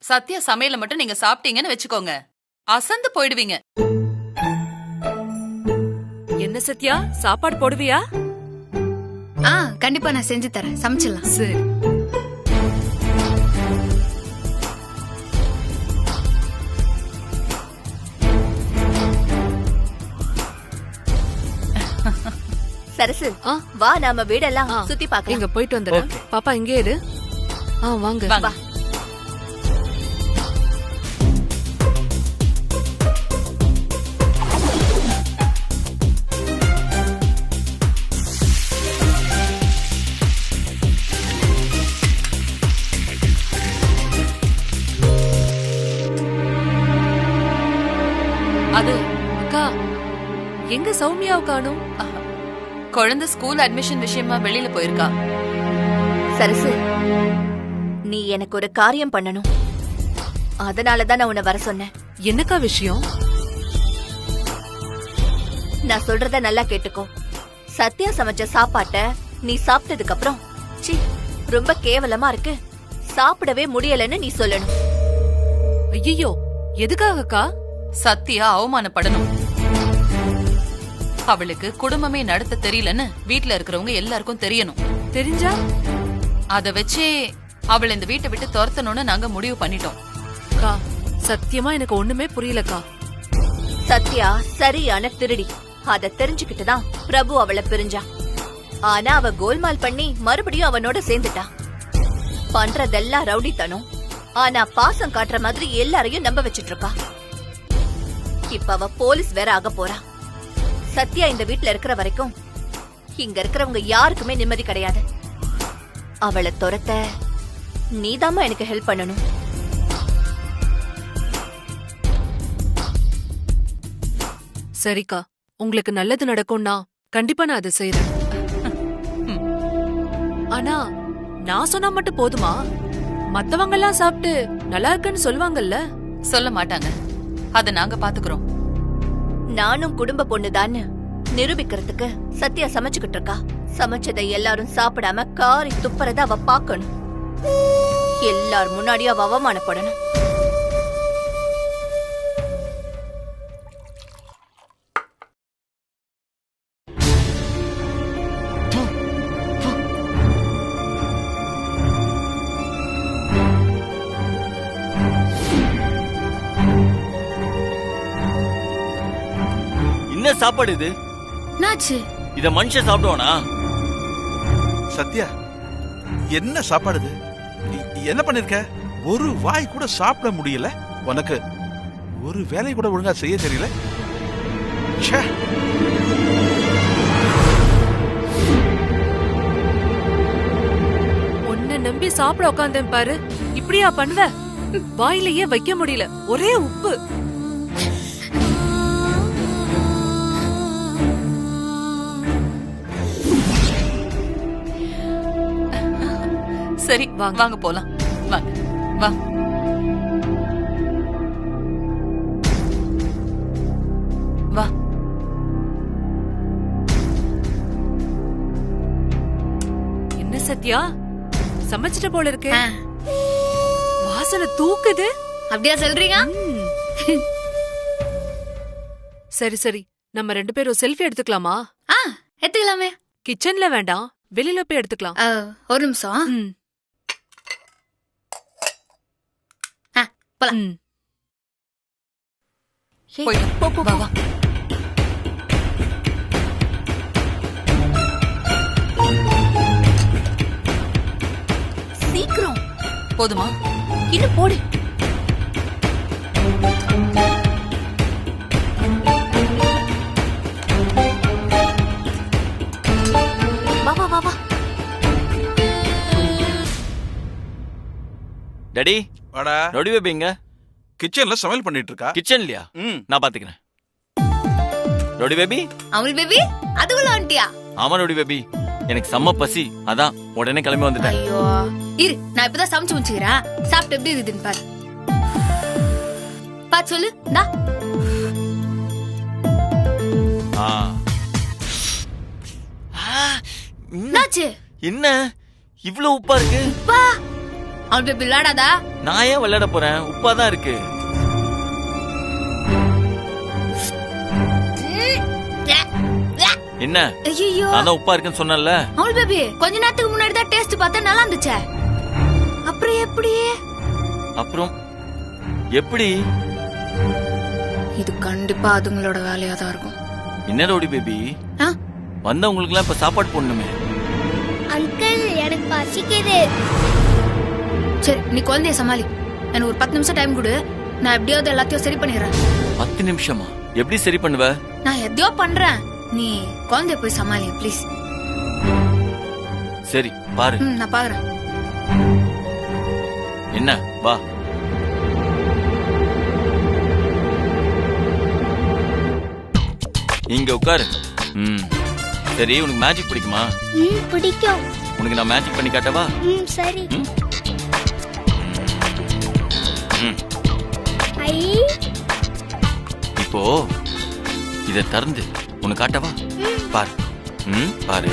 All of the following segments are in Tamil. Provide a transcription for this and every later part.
சத்யா சமையல மட்டும் நீங்க சாப்பிட்டீங்கன்னு வச்சுக்கோங்க, அசந்து போயிடுவீங்க. என்ன சத்யா, சாப்பாடு போடுவியா? கண்டிப்பா நான் செஞ்சு தரேன். சமைச்சிடலாம். சரி. சரசு, வா நாம வீடெல்லாம் சுத்தி பார்க்கலாம். இங்க போயிட்டு வந்துடுறேன். பாப்பா இங்கே இரு. வாங்க. வாங்க. அது அக்கா, எங்க சௌமியாவை காணோம்? குழந்தை ஸ்கூல் அட்மிஷன் விஷயமா வெளியில போயிருக்கா. சரசு, நீ எனக்கு ஒரு காரியம் பண்ணணும். அதனாலதான் நான் உன்னை வர சொன்னேன். என்னக்கா விஷயம்? நான் சொல்றத நல்லா கேட்டுக்கோ. சத்யா சமைச்ச சாப்பாட்ட நீ சாப்பிட்டதுக்கு அப்புறம் சி ரொம்ப கேவலமா இருக்கு, சாப்பிடவே முடியலன்னு நீ சொல்லணும். ஐயோ, எதுக்காகக்கா? சத்யா அவமானப்படணும். அவளுக்கு குடும்பமே நடத்த தெரியலன்னு வீட்ல இருக்கிறவங்க எல்லாருக்கும் தெரியணும். தெரிஞ்சா அத வச்சே அவளை இந்த வீட்டை விட்டு துரத்தணும்னு நாங்க முடிவு பண்ணிட்டோம். அக்கா, சத்தியமா எனக்கு ஒண்ணுமே புரியலக்கா. சத்யா சரியான திருடி. அத தெரிஞ்சுக்கிட்டுதான் பிரபு அவளை பிரிஞ்சா. ஆனா அவ கோல்மால் பண்ணி மறுபடியும் அவனோட சேர்ந்துட்டா. பண்றதெல்லாம் ரவுடித்தனம். ஆனா பாசம் காட்டுற மாதிரி எல்லாரையும் நம்ப வச்சிட்டு இருக்கா. இப்ப அவ போலீஸ் வேற ஆக போறா. சத்யா இந்த வீட்ல இருக்கிற வரைக்கும் இங்க இருக்கிறவங்க யாருக்குமே நிம்மதி கிடையாது. அவளை துரத்த நீதாம்மா எனக்கு ஹெல்ப் பண்ணணும். சரிக்கா, உங்களுக்கு நல்லது நடக்கும்னா கண்டிப்பா நான் அதை செய்யறேன். ஆனா நான் சொன்னா மட்டும் போதுமா? மத்தவங்க எல்லாம் சாப்பிட்டு நல்லா இருக்குன்னு சொல்லுவாங்கல்ல? சொல்ல மாட்டாங்க, அத நாங்க பாத்துக்கிறோம். நானும் குடும்ப பொண்ணுதான்னு நிரூபிக்கிறதுக்கு சத்யா சமைச்சுக்கிட்டு இருக்கா. சமைச்சதை எல்லாரும் சாப்பிடாம காரி துப்புறத அவ பாக்கணும். எல்லார் முன்னாடியும் அவ அவமானப்படணும். என்ன சாப்பாடு இது? நாச்சு இத மனுஷன் சாப்பிடுவானா? சத்யா, என்ன சாப்பாடு இது? என்ன பண்ணிருக்க? ஒரு வாய் கூட சாப்பிட முடியல. உனக்கு ஒரு வேலை கூட ஒழுங்கா செய்ய தெரியல. உன்னை நம்பி சாப்பிட உட்காந்தேன் பாரு, இப்படியா பண்ணுவ? வாயிலேயே வைக்க முடியல, ஒரே உப்பு. சரி வாங்க போலாம். வாங்க வா. வா. என்ன சத்யா, சமைச்சிட்ட போல இருக்கு. வாசனை தூக்குது. அப்படியா சொல்றீங்க? சரி சரி, நம்ம 2 பேரும் செல்ஃபி எடுத்துக்கலாமா? எடுத்துக்கலாமே. கிச்சன்ல வேண்டாம், வெளியில போய் எடுத்துக்கலாம். ஒரு நிமிஷம். போலாம். போயிட்டு வா வா. சீக்கிரம். போதுமா? இன்னும் போடு. வா வா வா வா. டாடி, வாடா. நொடி பேபிங்க கிச்சன்ல சமையல் பண்ணிட்டு இருக்கா. கிச்சன்லயா? நான் பாத்துக்கிறேன். நொடி பேபி. அமுல் பேபி, அதுக்குள்ள வந்துட்டியா? ஆமா நொடி பேபி, எனக்கு செம்ம பசி, அதான் உடனே கிளம்பி வந்துட்டேன். ஐயோ, இரு, நான் இப்பதான் சமைச்சு முடிச்சுக்கிறேன். சாப்பிட்டு எப்படி இருக்குதுன்னு பாரு. பாத்து சொல்லு. என்னாச்சு? என்ன இவ்ளோ உப்பா இருக்கு? உப்பா? அவள் பேபி விளையாடாதா? நான் ஏன் விளையாட போறேன்? உப்பாதான் இருக்கு. என்ன ஐயோ, நான் தான் உப்பா இருக்குன்னு சொன்னேன்ல. அவள் பேபி கொஞ்ச நேரத்துக்கு முன்னாடி தான் டேஸ்ட் பார்த்தா நல்லா இருந்துச்சே. அப்புறம் எப்படி? அப்புறம் எப்படி? இது கண்டிப்பா அதுங்களோட வேலையா தான் இருக்கும். என்ன ரவுடி பேபி, ஆ? வந்தவங்களுக்கு எல்லாம் இப்ப சாப்பாடு போடணுமே. அங்கிள் எனக்கு பசிக்குது. சரி, நீ குழந்தைய சமாளி. எனக்கு ஒரு 10 நிமிஷம் டைம் கொடு. நான் எப்படியாவது எல்லாத்தையும் சரி பண்ணிடுறேன். 10 நிமிஷமா? எப்படி சரி பண்ணுவ? நான் எதையோ பண்றேன். நீ குழந்தைய போய் சமாளி ப்ளீஸ். சரி பாரு. நான் பாக்குறேன். என்ன வா. இங்க உட்காரு. சரி, உனக்கு மேஜிக் பிடிக்குமா? பிடிக்கும். உனக்கு நான் மேஜிக் பண்ணி காட்டவா? சரி. ஐ, இப்போ இத திறந்து உனக்கு காட்டவா? பாரு. பாரு.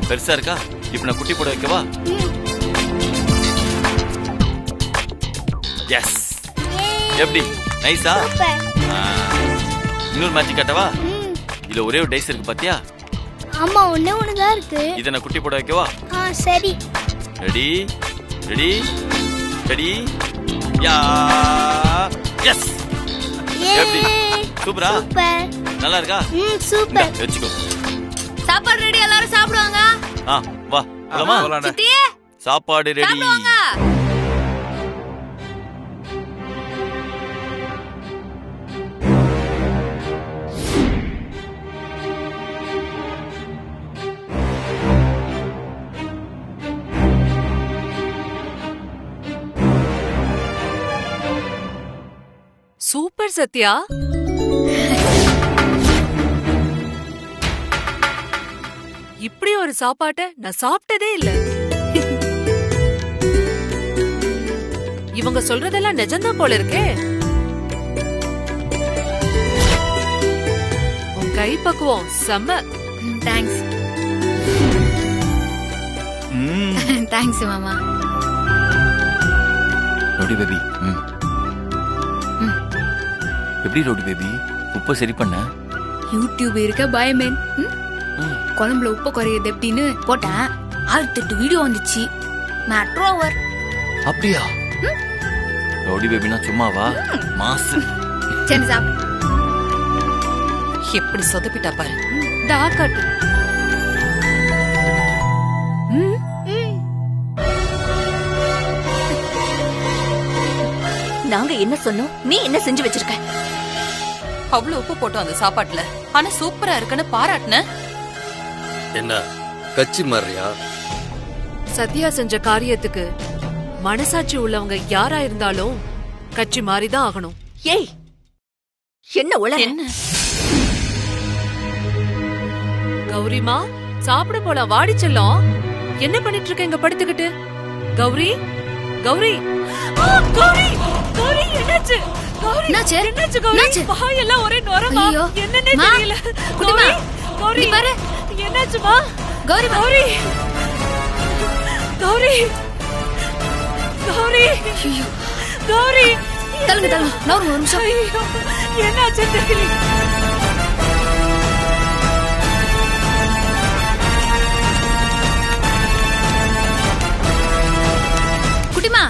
பெருசா இருக்கா? இப்ப நான் குட்டி போட வைக்கவா? எஸ். எப்படி? நைஸா? சூப்பர். இன்னொரு மேஜிக் காட்டவா? இதுல ஒரே ஒரு டைஸ் இருக்கு பாத்தியா? ஆமா, ஒண்ணு தான் இருக்கு. இத நான் குட்டி போட வைக்கவா? சரி. Ready ready ready. யா எஸ். எப்படி? சூப்பரா? சூப்பர். நல்லா இருக்கா? சூப்பர். இந்தா, வச்சுக்கோ. சாப்பாடு ரெடி, எல்லாரும் சாப்பிடுவாங்க. வா போலாமா? போலாம்டா. சித்தி, சாப்பாடு ரெடி. சாப்பிடுவாங்க. சூப்பர் சத்யா. இப்படி ஒரு சாப்பாட்டை நான் சாப்பிட்டதே இல்ல. இவங்க சொல்றதெல்லாம் நிஜம்தான் போல இருக்கே. உன் கை பக்குவம் செம்ம. தேங்க்ஸ். தேங்க்ஸ் மாமா. ரோடி பேபி. எப்படி ரோடி பேபி உப்ப சரி பண்ண? யூடியூப் இருக்க பயமேன். குழம்புல உப்பு குறையுது எப்படின்னு போட்டேன். 6-8 வீடியோ வந்துச்சு. Metro over. அப்படியா? ரோடி பேபினா சும்மாவா? மாசு. சரி சாப்பிடு. எப்படி சொதப்பிட்டா பாரு. டாக்காட்டு. நாங்க என்ன சொன்னோம்? நீ என்ன செஞ்சு வச்சிருக்க? அவ்வளவு உப்பு போட்டோம் அந்த சாப்பாட்டுல. ஆனா சூப்பரா இருக்குன்னு பாராட்டுன. என்ன கச்சி மாறியா? சத்யா செஞ்ச காரியத்துக்கு மனசாட்சி உள்ளவங்க யாரா இருந்தாலும் கட்சி மாறிதான் ஆகணும். ஏய், என்ன உளற? என்ன? கௌரிமா, சாப்பிட போலாம், வாடி செல்லம். என்ன பண்ணிட்டு இருக்க இங்க படுத்துக்கிட்டு? கௌரி, கௌரி, கௌரி, கௌரி, என்னாச்சு? கௌரி, என்னாச்சு? என்னாச்சு கௌரி? என்னாச்சு? வாயெல்லாம் ஒரே நொரமா. ஐயோ. என்னன்னே மா, தெரியல. குட்டிமா, கௌரி, நீ பாரு. என்னாச்சுமா? கௌரி, கௌரி, கௌரி, கௌரி, கௌரி. தள்ளுங்க தள்ளுங்க. நான் ஒரு நிமிஷம். ஐயோ, என்னாச்சு தெரியல. குட்டிமா,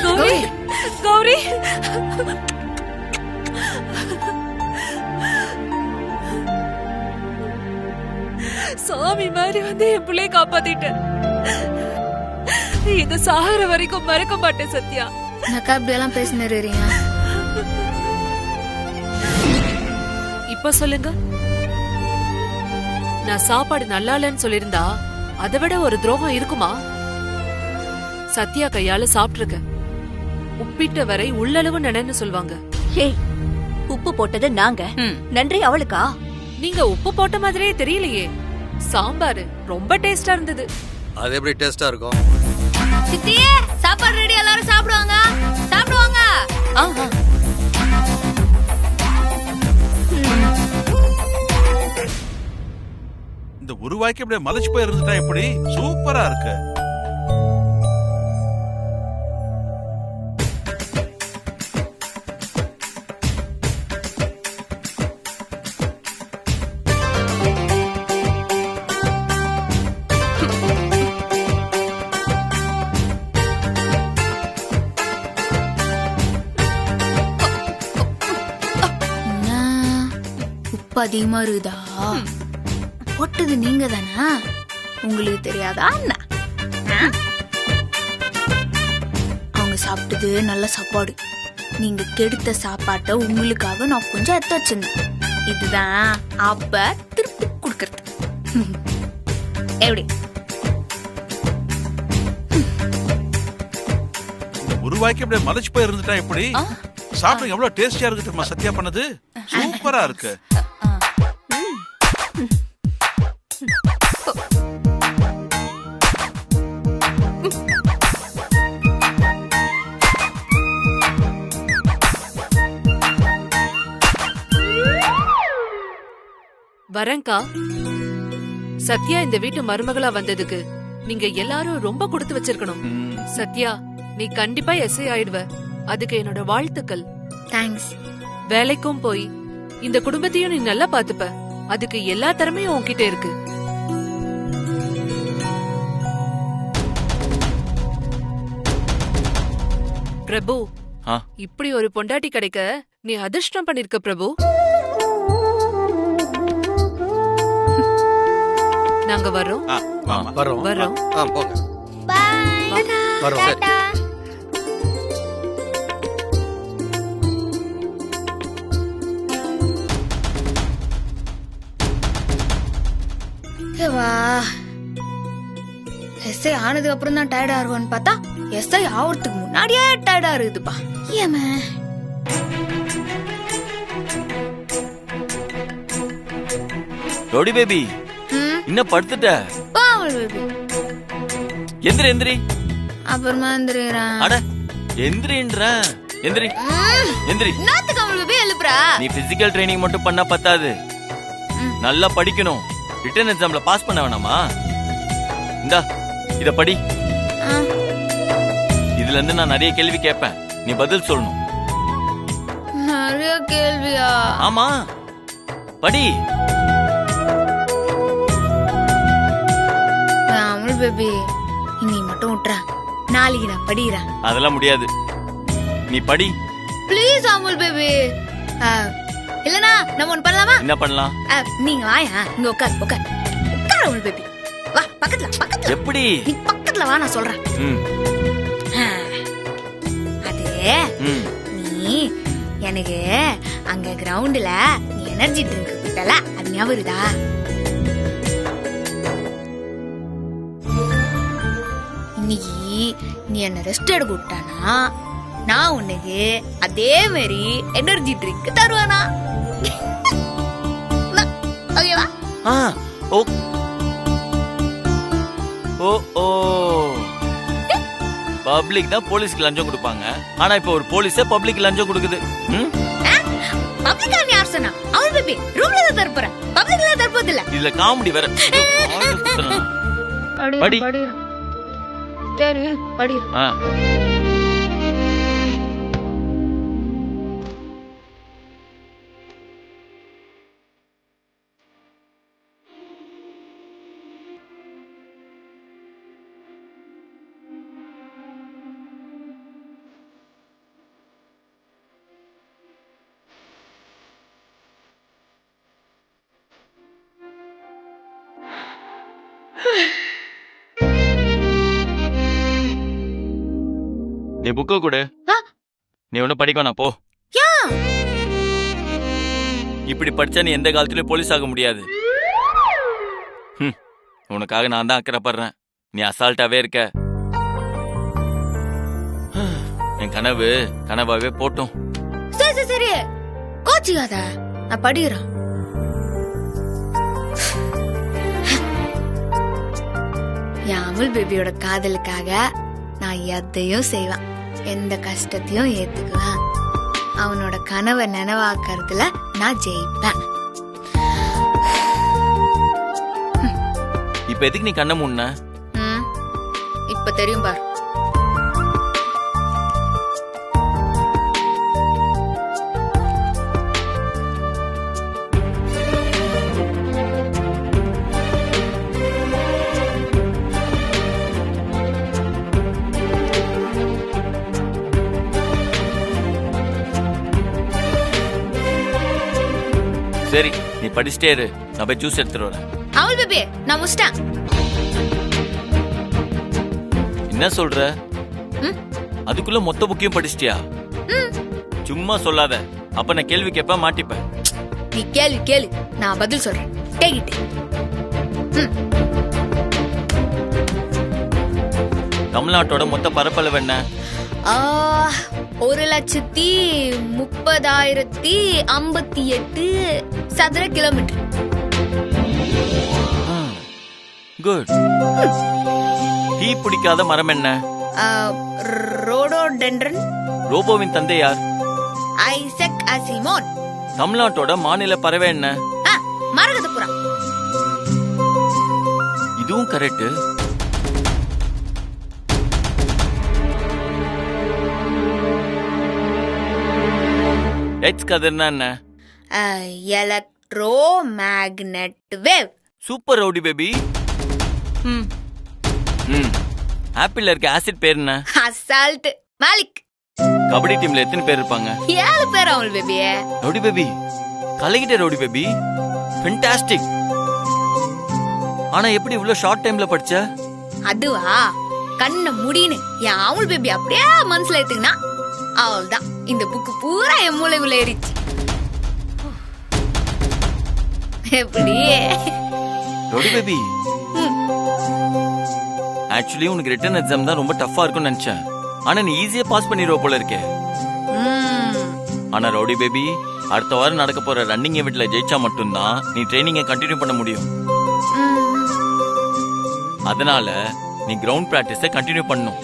கௌரி, கௌரி. சாமி மாதிரி வந்து என் பிள்ளைய காப்பாத்திட்ட. இது சாகர வரைக்கும் மறக்க மாட்டேன் சத்யா. நக்கா இப்படி எல்லாம் பேசினு. இப்ப சொல்லுங்க, நான் சாப்பாடு நல்லா இல்லைன்னு சொல்லிருந்தா அதை விட ஒரு துரோகம் இருக்குமா? சத்யா கையால சாப்பிட்டுருக்க. உப்பிட்ட வரை உள்ளளவு நினைன்னு சொல்வாங்க. ஏய், உப்பு போட்டது நாங்க, நன்றி அவளுக்கா? நீங்க உப்பு போட்ட மாதிரியே தெரியலையே. சாம்பார் ரொம்ப டேஸ்டா இருந்தது. அது எப்படி டேஸ்டா இருக்கும்? சித்தியே, சாப்பாடு சாப்பாடு ரெடி, எல்லாரும் சாப்பிடுவாங்க. சாப்பிடுவாங்க. ஆஹா. இந்த ஒரு வாய்க்கு அப்படியே மலைச்சு போய் இருந்துட்டா எப்படி? சூப்பரா இருக்கு. உப்பு அதிகமா இருக்குதா? போட்டது நீங்க தானா? உங்களுக்கு தெரியாதா என்ன? அவங்க சாப்பிட்டது நல்ல சாப்பாடு. நீங்க கெடுத்த சாப்பாட்டை உங்களுக்காக நான் கொஞ்சம் எடுத்து வச்சிருந்தேன். இதுதான் அப்ப திருப்பி கொடுக்கறது. எப்படி? ஒரு வாய்க்கு அப்படியே மலைச்சு போய் இருந்துட்டா எப்படி? சாப்பிடுங்க. எவ்வளவு டேஸ்டியா இருக்கு தெரியுமா சத்யா பண்ணது? சூப்பரா இருக்கு. வரேன்க்கா. சத்யா இந்த வீட்டு மருமகளா வந்ததுக்கு நீங்க எல்லாரும் ரொம்ப கொடுத்து வச்சிருக்கணும். சத்யா, நீ கண்டிப்பா எஸ்ஐ ஆயிடுவ. அதுக்கு என்னோட வாழ்த்துக்கள். தேங்க்ஸ். வேலைக்கும் போய் இந்த குடும்பத்தையும் நீ நல்லா பாத்துப்ப. அதுக்கு எல்லா திறமையும் உன்கிட்ட இருக்கு. பிரபு, இப்படி ஒரு பொண்டாட்டி கிடைக்க நீ அதிர்ஷ்டம் பண்ணிருக்க பிரபு. நாங்க வரோம். வரோம் வரோம். போங்க. பாய். வரோம். சரி. டாடா. வா, எஸ்ஐ ஆனதுக்கு அப்புறம் தான் டயர்டா இருக்கும்னு பார்த்தா எஸ்ஐ ஆவறதுக்கு முன்னாடியே டயர்டா இருக்குதுப்பா. ஏமா ரவுடி பேபி, இன்னும் படுத்துட்ட? பாவல் பேபி. எந்திரி எந்திரி. அப்புறமா எந்திரிறான். அட எந்திரின்ற. எந்திரி எந்திரி. என்னத்துக்கு அவள் பேபி எழுப்புறா? நீ பிசிக்கல் ட்ரைனிங் மட்டும் பண்ணா பத்தாது, நல்லா படிக்கணும். ரிட்டன் எக்ஸாம்ல பாஸ் பண்ண வேணாமா? இந்தா இத படி. இதுல இருந்து நான் நிறைய கேள்வி கேட்பேன், நீ பதில் சொல்லணும். நிறைய கேள்வியா? ஆமா, படி. அமுல் பேபி, நீ மட்டும் விட்டுற, நாளைக்கு நான் படிக்கிறேன். அதெல்லாம் முடியாது, நீ படி ப்ளீஸ் அமுல் பேபி. இல்லனா நம்ம ஒண்ணு பண்ணலாமா? என்ன பண்ணலாம்? நீங்க வாயா, இங்க உட்கார் உட்கார் உட்கார் அமுல் பேபி. வா பக்கத்துல பக்கத்துல. எப்படி? நீ பக்கத்துல வா, நான் சொல்றேன். அது நீ எனக்கு அங்க கிரவுண்ட்ல நீ எனர்ஜி ட்ரிங்க் குடிக்கல, அது ஞாபகம் இருக்குதா? இன்னைக்கு நீ என்ன ரெஸ்ட் எடுக்க விட்டானா நான் உனக்கு அதே மாதிரி எனர்ஜி ட்ரிங்க் தருவானா? ஓகேவா? ஓ ஓ ஓ. பப்ளிக் தான் போலீஸ்க்கு லஞ்சம் கொடுப்பாங்க, ஆனா இப்ப ஒரு போலீஸே பப்ளிக் லஞ்சம் கொடுக்குது. பப்ளிக்கா நீ யார் சொன்னா? அவள் பேபி ரூம்ல தான் தரப்போற, பப்ளிக்ல தரப்போது இல்ல. இதுல காமெடி வேற. படி படி. சரி படி. நீ புக்க கொடு. நீ ஒன்னும் படிக்க வேணாம், போ. இப்படி படிச்சா நீ எந்த காலத்திலயும் போலீஸ் ஆக முடியாது. உனக்காக நான் தான் அக்கறைப்படுறேன், நீ அசால்ட்டாவே இருக்க. என் கனவு கனவாவே போட்டும். சரி சரி கோச்சிக்காத, நான் படிக்கிறேன். என் அமுல் பேபியோட காதலுக்காக நான் எதையும் செய்வேன், எந்த கஷ்டத்தையும் ஏத்துக்குவேன். அவனோட கனவை நினைவாக்குறதுல நான் ஜெயிப்பேன். இப்ப எதுக்கு நீ கண்ண முன்ன? இப்ப தெரியும் பார். சரி, நீ படிச்சுட்டே இரு, நான் போய் ஜூஸ் எடுத்துட்டு வரேன். அவள் பேபி, நான் முடிச்சிட்டேன். என்ன சொல்ற? அதுக்குள்ள மொத்த புக்கையும் படிச்சிட்டியா? சும்மா சொல்லாத, அப்ப நான் கேள்வி கேட்ப மாட்டிப்பேன். நீ கேளு கேளு, நான் பதில் சொல்றேன். Take it. தமிழ்நாட்டோட மொத்த பரப்பளவு என்ன? 1,30,058 சதுர கிலோமீட்டர். குட். டீ பிடிக்காத மரம் என்ன? ரோடோடென்ட்ரன். ரோபோவின் தந்தை யார்? ஐசக் அசிமோன். தமிழ்நாட்டோட மாநில பறவை என்ன? மரகதபுறா. இதுவும் கரெக்ட். எக்ஸ் கதிர்னா என்ன? Electromagnet wave. Super rowdy baby. ஆப்பிள்ல இருக்க ஆசிட் பேர் என்ன? அசால்ட் மாலிக். கபடி டீம்ல எத்தனை பேர் இருப்பாங்க? 7 பேர். அவள் பேபி. ரவுடி பேபி, கலகிட்ட ரவுடி பேபி. ஃபென்டாஸ்டிக். ஆனா எப்படி இவ்வளவு ஷார்ட் டைம்ல படிச்ச? அதுவா, கண்ண முடின்னு என் அவள் பேபி அப்படியே மனசுல எடுத்துக்கினா அவள்தான் இந்த புக்கு பூரா என் மூளைக்குள்ள ஏறிச்சு. எப்படி ரவுடி பேபி, ஆக்சுவலி உனக்கு ரிட்டன் எக்ஸாம் தான் ரொம்ப டஃபா இருக்கும்னு நினைச்சேன். ஆனா நீ ஈஸியா பாஸ் பண்ணிடுவ போல இருக்கே. ஆனா ரவுடி பேபி, அடுத்த வாரம் நடக்க போற ரன்னிங் ஈவென்ட்ல ஜெயிச்சா மட்டும்தான் நீ ட்ரைனிங்கை கண்டினியூ பண்ண முடியும். அதனால நீ கிரவுண்ட் பிராக்டிஸை கண்டினியூ பண்ணணும்.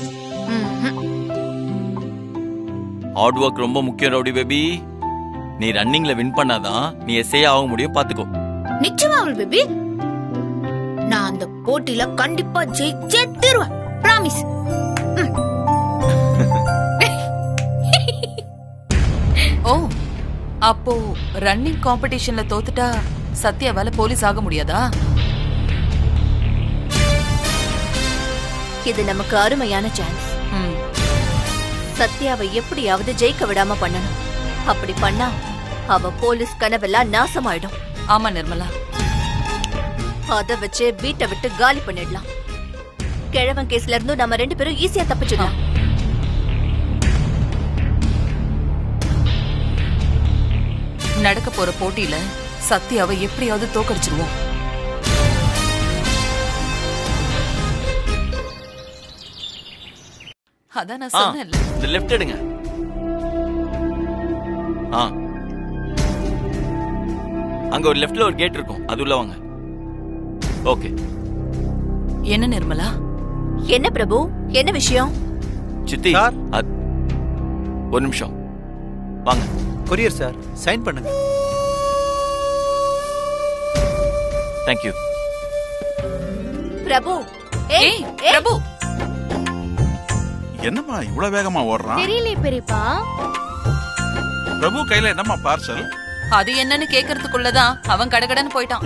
ஹார்ட் ஒர்க் ரொம்ப முக்கியம் ரவுடி பேபி. நீ ரன்னிங்ல வின் பண்ணாதான் நீ எஸ்ஐ ஆக முடியும், பாத்துக்கோ. நிச்சயமா அவள் பேபி, நான் அந்த போட்டியில கண்டிப்பா ஜெயிச்சே தீருவேன். பிராமிஸ். ஓ, அப்போ ரன்னிங் காம்படிஷன்ல தோத்துட்டா சத்யாவால போலீஸ் ஆக முடியாதா? இது நமக்கு அருமையான சான்ஸ். சத்யாவை எப்படியாவது ஜெயிக்க விடாம பண்ணணும். அப்படி பண்ணா அவ போலீஸ் கனவெல்லாம் நாசமாயிடும். ஆமா நிர்மலா, அத வச்சு வீட்டை விட்டு காலி பண்ணிடலாம். கிழவன் கேஸ்ல இருந்து நம்ம 2 பேரும் ஈஸியா தப்பிச்சிடலாம். நடக்க போற போட்டியில சத்யாவை எப்படியாவது தோக்கடிச்சிருவோம். அதான் நான் சொன்னேன்ல. இந்த லெஃப்ட் எடுங்க. அங்க ஒரு லெஃப்ட்ல ஒரு கேட் இருக்கும், அது உள்ள வாங்க. ஓகே. என்ன நிர்மலா? என்ன பிரபு, என்ன விஷயம்? சித்தி, ஒரு நிமிஷம் வாங்க. கொரியர் சார், சைன் பண்ணுங்க. தேங்க்யூ. பிரபு, ஏய் பிரபு, என்னம்மா இவ்வளவு வேகமா ஓடுறான்? தெரியல பெரியப்பா. பிரபு கையில என்னம்மா பார்சல்? அது என்னன்னு கேக்குறதுக்குள்ளதான் அவன் கடகடன்னு போயிட்டான்.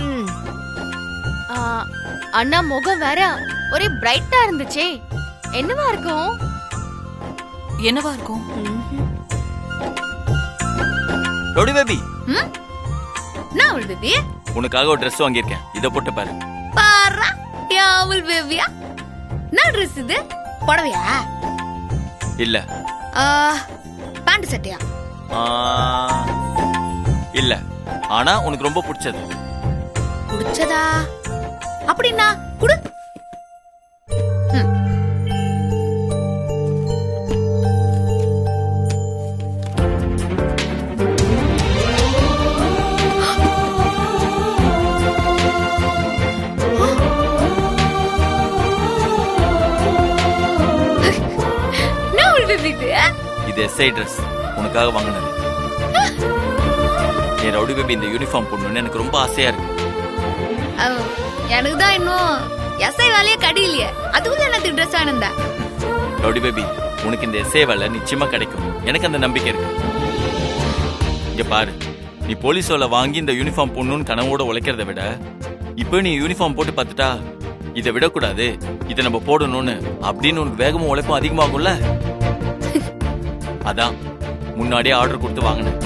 அண்ணா முகம் வேற ஒரே பிரைட்டா இருந்துச்சே, என்னவா இருக்கும்? என்னவா இருக்கும்? ரவுடி பேபி, நான் அவள் பேபி. உனக்காக ஒரு Dress வாங்கியிருக்கேன், இத போட்டு பாரு. பாரா, அவள் பேபியா? நான் ட்ரெஸ் இது புடவையா? இல்ல. பேண்ட் சட்டையா? இல்ல, ஆனா உனக்கு ரொம்ப பிடிச்சது. பிடிச்சதா? அப்படின்னா குடு. எஸ்ஐ ட்ரெஸ் உனக்காக வாங்கினது. என் ரவுடி பேபி இந்த யூனிஃபார்ம் போடணும்னு எனக்கு ரொம்ப ஆசையா இருக்கு. எனக்கு தான் இன்னும் எஸ்ஐ வேலையே கடியிலையே, அதுவும் எனக்கு ட்ரெஸ் ஆனந்தா. ரவுடி பேபி, உனக்கு இந்த எஸ்ஐ வேலை நிச்சயமா கிடைக்கும், எனக்கு அந்த நம்பிக்கை இருக்கு. இங்க பாரு, நீ போலீஸ் வேலை வாங்கி இந்த யூனிஃபார்ம் போடணும்னு கனவோட உழைக்கிறத விட இப்போ நீ யூனிஃபார்ம் போட்டு பார்த்துட்டா இதை விடக்கூடாது, இதை நம்ம போடணும்னு அப்படின்னு உனக்கு வேகமும் உழைப்பும் அதிகமாகும்ல. அதான் முன்னாடியே ஆர்டர் கொடுத்து வாங்கினேன்.